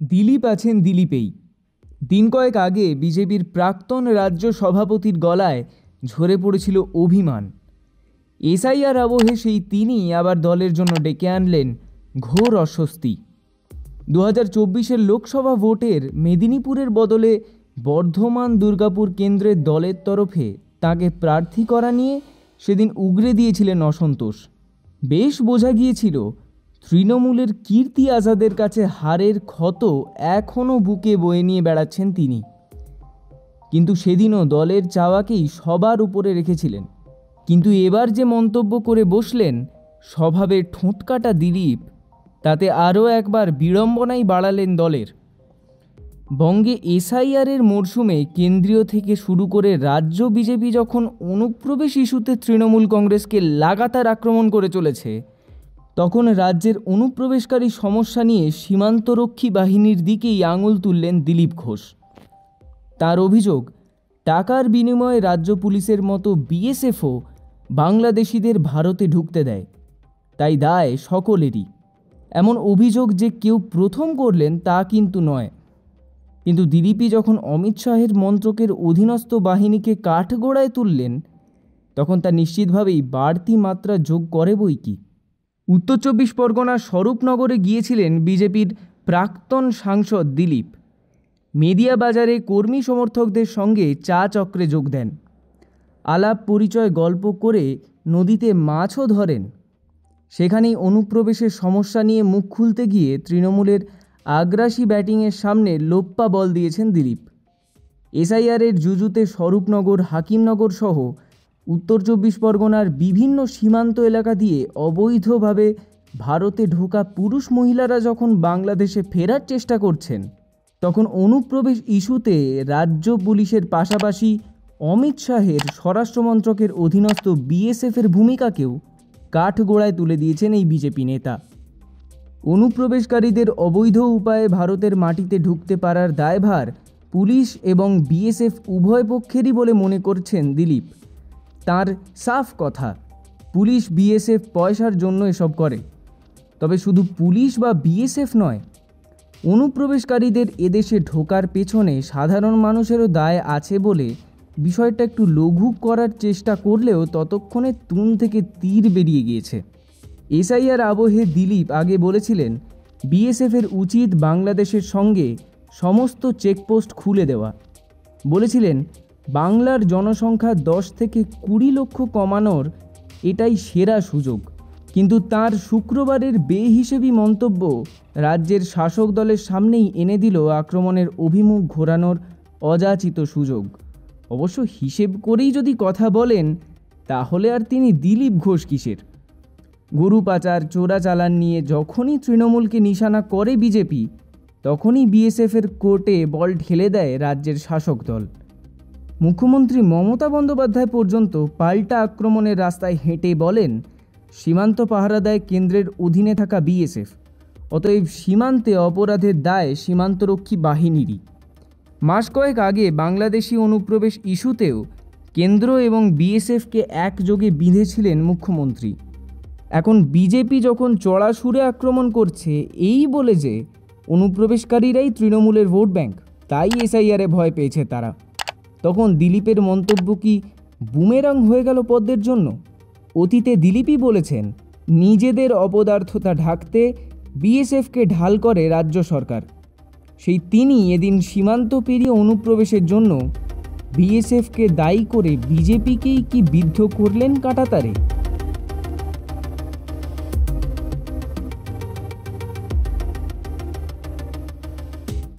দিলীপ আছেন দিলীপেই। দিন কয়েক আগে বিজেপির প্রাক্তন রাজ্য সভাপতির গলায় ঝরে পড়েছিল অভিমান। এসআইআর আবহে সেই তিনি আবার দলের জন্য ডেকে আনলেন ঘোর অস্বস্তি। 2024 লোকসভা ভোটের মেদিনীপুরের বদলে বর্ধমান দুর্গাপুর কেন্দ্রের দলের তরফে তাকে প্রার্থী করা নিয়ে সেদিন উগরে দিয়েছিলেন অসন্তোষ। বেশ বোঝা গিয়েছিল তৃণমূলের কীর্তি আজাদের কাছে হারের ক্ষত এখনও বুকে বয়ে নিয়ে বেড়াচ্ছেন তিনি। কিন্তু সেদিনও দলের চাওয়াকেই সবার উপরে রেখেছিলেন। কিন্তু এবার যে মন্তব্য করে বসলেন স্বভাবের ঠোঁটকাটা দিলীপ, তাতে আরও একবার বিড়ম্বনাই বাড়ালেন দলের। বঙ্গে এসআইআরের মরশুমে কেন্দ্রীয় থেকে শুরু করে রাজ্য বিজেপি যখন অনুপ্রবেশ ইস্যুতে তৃণমূল কংগ্রেসকে লাগাতার আক্রমণ করে চলেছে, তখন রাজ্যের অনুপ্রবেশকারী সমস্যা নিয়ে সীমান্তরক্ষী বাহিনীর দিকেই আঙুল তুললেন দিলীপ ঘোষ। তার অভিযোগ, টাকার বিনিময়ে রাজ্য পুলিশের মতো বিএসএফও বাংলাদেশিদের ভারতে ঢুকতে দেয়, তাই দায় সকলেরই। এমন অভিযোগ যে কেউ প্রথম করলেন তা কিন্তু নয়। কিন্তু দিলীপই যখন অমিত শাহের মন্ত্রকের অধীনস্থ বাহিনীকে কাঠগড়ায় তুললেন, তখন তা নিশ্চিতভাবেই বাড়তি মাত্রা যোগ করে বই কি। উত্তর 24 পরগনার স্বরূপনগরে গিয়েছিলেন বিজেপির প্রাক্তন সাংসদ দিলীপ। মেদিয়া বাজারে কর্মী সমর্থকদের সঙ্গে চা চক্রে যোগ দেন। আলাপ পরিচয় গল্প করে নদীতে মাছও ধরেন। সেখানেই অনুপ্রবেশের সমস্যা নিয়ে মুখ খুলতে গিয়ে তৃণমূলের আগ্রাসী ব্যাটিংয়ের সামনে লোপ্পা বল দিয়েছেন দিলীপ। এসআইআরের জুজুতে স্বরূপনগর, হাকিমনগর সহ উত্তর 24 পরগনার বিভিন্ন সীমান্ত এলাকা দিয়ে অবৈধভাবে ভারতে ঢোকা পুরুষ মহিলারা যখন বাংলাদেশে ফেরার চেষ্টা করছেন, তখন অনুপ্রবেশ ইস্যুতে রাজ্য পুলিশের পাশাপাশি অমিত শাহের স্বরাষ্ট্রমন্ত্রকের অধীনস্থ বিএসএফের ভূমিকাকেও কাঠগড়ায় তুলে দিয়েছেন এই বিজেপি নেতা। অনুপ্রবেশকারীদের অবৈধ উপায়ে ভারতের মাটিতে ঢুকতে পারার দায়ভার পুলিশ এবং বিএসএফ উভয় পক্ষেরই বলে মনে করছেন দিলীপ। তার সাফ কথা, পুলিশ বিএসএফ পয়সার জন্য এসব করে। তবে শুধু পুলিশ বা বিএসএফ নয়, অনুপ্রবেশকারীদের এদেশে ঢোকার পেছনে সাধারণ মানুষেরও দায় আছে বলে বিষয়টা একটু লঘু করার চেষ্টা করলেও ততক্ষণে তুন থেকে তীর বেরিয়ে গিয়েছে। এসআইআর আবহে দিলীপ আগে বলেছিলেন বিএসএফের উচিত বাংলাদেশের সঙ্গে সমস্ত চেকপোস্ট খুলে দেওয়া। বলেছিলেন বাংলার জনসংখ্যা 10 থেকে 20 লক্ষ কমানোর এটাই সেরা সুযোগ। কিন্তু তার শুক্রবারের বেহিসেবি মন্তব্য রাজ্যের শাসক দলের সামনেই এনে দিল আক্রমণের অভিমুখ ঘোরানোর অযাচিত সুযোগ। অবশ্য হিসেব করেই যদি কথা বলেন, তাহলে আর তিনি দিলীপ ঘোষ কিসের। গরু পাচার, চোরাচালান নিয়ে যখনই তৃণমূলকে নিশানা করে বিজেপি, তখনই বিএসএফের কোর্টে বল ঠেলে দেয় রাজ্যের শাসক দল। মুখ্যমন্ত্রী মমতা বন্দ্যোপাধ্যায় পর্যন্ত পাল্টা আক্রমণের রাস্তায় হেঁটে বলেন সীমান্ত পাহারা দেয় কেন্দ্রের অধীনে থাকা বিএসএফ, অতএব সীমান্তে অপরাধের দায় সীমান্তরক্ষী বাহিনীরই। মাস কয়েক আগে বাংলাদেশি অনুপ্রবেশ ইস্যুতেও কেন্দ্র এবং বিএসএফকে একযোগে বিঁধেছিলেন মুখ্যমন্ত্রী। এখন বিজেপি যখন চড়া সুরে আক্রমণ করছে এই বলে যে অনুপ্রবেশকারীরাই তৃণমূলের ভোট ব্যাংক, তাই এসআইআরে ভয় পেয়েছে তারা, তখন দিলীপের মন্তব্য কি বুমেরাং হয়ে গেল পদ্মের জন্য? অতীতে দিলীপই বলেছেন নিজেদের অপদার্থতা ঢাকতে বিএসএফকে ঢাল করে রাজ্য সরকার। সেই তিনি এদিন সীমান্ত পেরিয়ে অনুপ্রবেশের জন্য বিএসএফকে দায়ী করে বিজেপিকেই কি বিদ্ধ করলেন কাঁটাতারে।